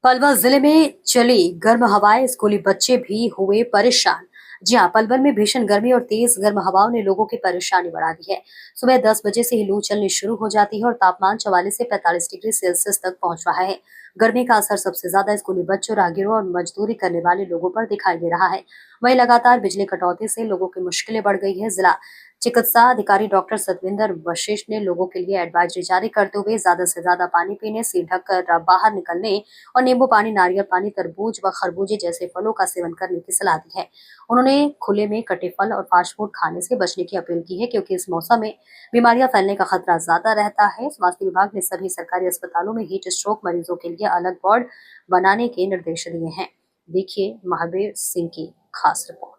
पलवल जिले में चली गर्म हवाएं, स्कूली बच्चे भी हुए परेशान। जी हाँ, पलवल में भीषण गर्मी और तेज गर्म हवाओं ने लोगों की परेशानी बढ़ा दी है। सुबह 10 बजे से ही लू चलनी शुरू हो जाती है और तापमान 44 से 45 डिग्री सेल्सियस तक पहुंच रहा है। गर्मी का असर सबसे ज्यादा स्कूली बच्चों, राहगीरों और मजदूरी करने वाले लोगों पर दिखाई दे रहा है। वहीं लगातार बिजली कटौती से लोगों की मुश्किलें बढ़ गई है। जिला चिकित्सा अधिकारी डॉक्टर सतविंदर वशिष्ठ ने लोगों के लिए एडवाइजरी जारी करते हुए ज्यादा से ज्यादा पानी पीने, सिर ढककर बाहर निकलने और नींबू पानी, नारियल पानी, तरबूज व खरबूजे जैसे फलों का सेवन करने की सलाह दी है। उन्होंने खुले में कटे फल और फास्ट फूड खाने से बचने की अपील की है, क्योंकि इस मौसम में बीमारियां फैलने का खतरा ज्यादा रहता है। स्वास्थ्य विभाग ने सभी सरकारी अस्पतालों में हीट स्ट्रोक मरीजों के लिए अलग वार्ड बनाने के निर्देश दिए हैं। देखिए महावीर सिंह की खास रिपोर्ट।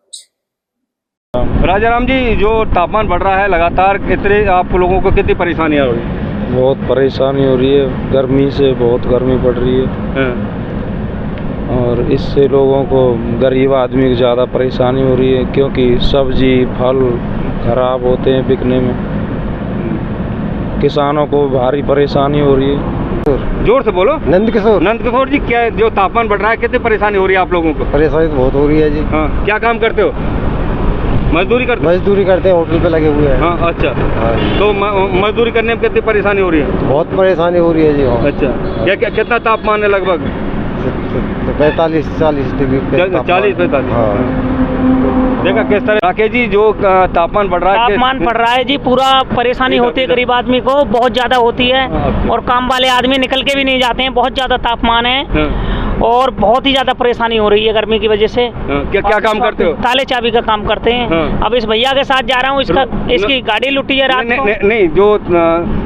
राजाराम जी, जो तापमान बढ़ रहा है लगातार, कितने आप लोगों को कितनी परेशानियाँ हो रही है? बहुत परेशानी हो रही है, गर्मी से बहुत गर्मी पड़ रही है। और इससे लोगों को, गरीब आदमी को ज़्यादा परेशानी हो रही है, क्योंकि सब्जी फल खराब होते हैं बिकने में। किसानों को भारी परेशानी हो रही है। जोर से बोलो। नंद किशोर जी, क्या जो तापमान बढ़ रहा है, कितनी परेशानी हो रही है आप लोगों को? परेशानी तो बहुत हो रही है जी। हाँ, क्या काम करते हो? मजदूरी करते हैं, होटल पे लगे हुए हैं। हाँ, अच्छा। हाँ। तो मजदूरी करने में कितनी परेशानी हो रही है? बहुत परेशानी हो रही है जी। अच्छा, कितना तापमान है लगभग? 45-40 डिग्री। 40-45। देखा किस तरह। राकेश जी, जो तापमान बढ़ रहा है, तापमान बढ़ रहा है जी, पूरा परेशानी होती है गरीब आदमी को, बहुत ज्यादा होती है। और काम वाले आदमी निकल के भी नहीं जाते हैं, बहुत ज्यादा तापमान है। और बहुत ही ज्यादा परेशानी हो रही है गर्मी की वजह से। क्या काम करते हो? ताले चाबी का काम करते हैं। अब इस भैया के साथ जा रहा हूँ, इसकी गाड़ी लुटी है रात को। नहीं, जो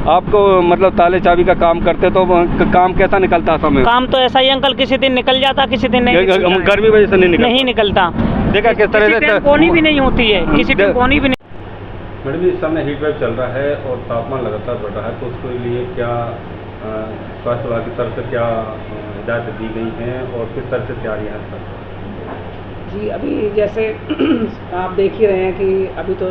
आपको मतलब ताले चाबी का काम करते, तो काम कैसा निकलता समय? काम तो ऐसा ही अंकल, किसी दिन निकल जाता, किसी दिन नहीं। गर्मी वजह से नहीं निकलता। देखा किस तरह से पोनी भी नहीं होती है, किसी टाइम पोनी भी नहीं। मैडम जी, इस समय हीट वेव चल रहा है और तापमान लगातार बढ़ रहा है, तो उसके लिए क्या स्वास्थ्य विभाग की तरफ से क्या हिदायत दी गई हैं और किस तरह से तैयारियाँ हैं? जी, अभी जैसे आप देख ही रहे हैं कि अभी तो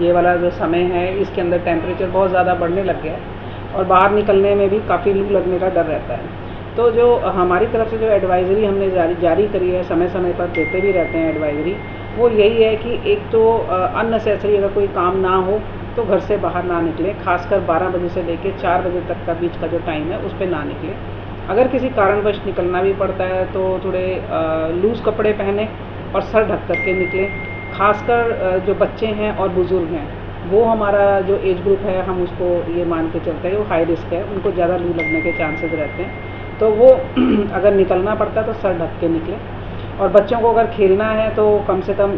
ये वाला जो समय है, इसके अंदर टेम्परेचर बहुत ज़्यादा बढ़ने लग गया है और बाहर निकलने में भी काफ़ी लू लगने का डर रहता है। तो जो हमारी तरफ से जो एडवाइज़री हमने जारी करी है, समय समय पर देते भी रहते हैं एडवाइज़री, वो यही है कि एक तो अननेसेसरी अगर कोई काम ना हो तो घर से बाहर ना निकलें, खासकर 12 बजे से लेकर 4 बजे तक का बीच का जो टाइम है उस पर ना निकलें। अगर किसी कारणवश निकलना भी पड़ता है तो थोड़े लूज़ कपड़े पहने और सर ढक कर के निकलें। खासकर जो बच्चे हैं और बुज़ुर्ग हैं, वो हमारा जो एज ग्रुप है, हम उसको ये मान के चलते हैं वो हाई रिस्क है, उनको ज़्यादा लू लगने के चांसेस रहते हैं। तो वो अगर निकलना पड़ता है तो सर ढक के निकलें। और बच्चों को अगर खेलना है तो कम से कम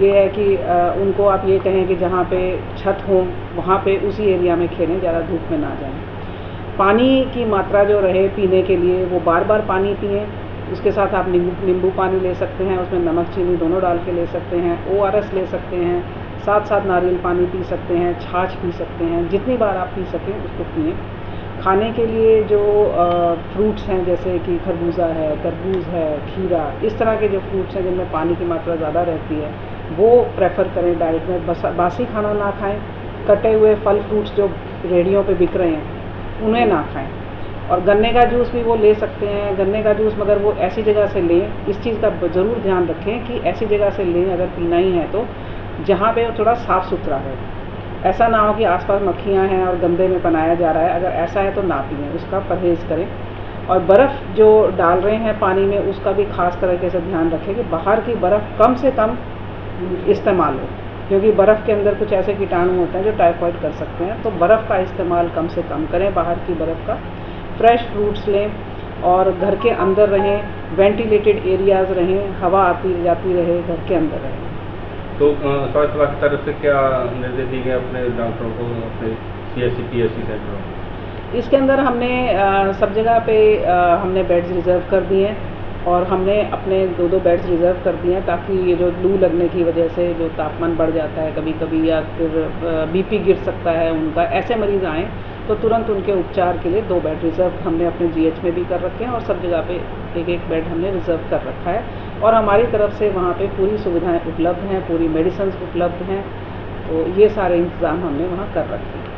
ये है कि उनको आप ये कहें कि जहाँ पे छत हो वहाँ पे उसी एरिया में खेलें, ज़्यादा धूप में ना जाएं। पानी की मात्रा जो रहे पीने के लिए, वो बार बार पानी पिएं। उसके साथ आप नींबू पानी ले सकते हैं, उसमें नमक चीनी दोनों डाल के ले सकते हैं। ORS ले सकते हैं, साथ साथ नारियल पानी पी सकते हैं, छाछ पी सकते हैं। जितनी बार आप पी सकें उसको पिएँ। खाने के लिए जो फ्रूट्स हैं, जैसे कि खरबूजा है, तरबूज है, खीरा, इस तरह के जो फ्रूट्स हैं जिनमें पानी की मात्रा ज़्यादा रहती है, वो प्रेफर करें डाइट में। बासी खाना ना खाएं। कटे हुए फल फ्रूट्स जो रेहड़ियों पे बिक रहे हैं उन्हें ना खाएं। और गन्ने का जूस भी वो ले सकते हैं। गन्ने का जूस मगर वो ऐसी जगह से लें, इस चीज़ का ज़रूर ध्यान रखें कि ऐसी जगह से लें अगर पीना ही है तो जहाँ पे थोड़ा साफ़ सुथरा है। ऐसा ना हो कि आसपास मक्खियाँ हैं और गंदे में बनाया जा रहा है, अगर ऐसा है तो ना पिएं, उसका परहेज़ करें। और बर्फ़ जो डाल रहे हैं पानी में, उसका भी ख़ास तरीके से ध्यान रखें कि बाहर की बर्फ़ कम से कम इस्तेमाल हो, क्योंकि बर्फ़ के अंदर कुछ ऐसे कीटाणु होते हैं जो टाइफाइड कर सकते हैं। तो बर्फ़ का इस्तेमाल कम से कम करें, बाहर की बर्फ़ का। फ्रेश फ्रूट्स लें और घर के अंदर रहें, वेंटिलेटेड एरियाज़ रहें, हवा आती जाती रहे, घर के अंदर रहें। तो स्वास्थ्य विभाग की तरफ से क्या निर्देश दिए गए अपने डॉक्टरों को, अपने CSC PSC सेंटरों? इसके अंदर हमने सब जगह पे हमने बेड्स रिज़र्व कर दिए हैं और हमने अपने 2-2 बेड्स रिज़र्व कर दिए हैं, ताकि ये जो लू लगने की वजह से जो तापमान बढ़ जाता है कभी कभी, या फिर BP गिर सकता है उनका, ऐसे मरीज़ आएँ तो तुरंत उनके उपचार के लिए 2 बेड रिज़र्व हमने अपने GH में भी कर रखे हैं और सब जगह पे एक बेड हमने रिज़र्व कर रखा है। और हमारी तरफ से वहाँ पे पूरी सुविधाएं उपलब्ध हैं, पूरी मेडिसिन्स उपलब्ध हैं, तो ये सारे इंतज़ाम हमने वहाँ कर रखे हैं।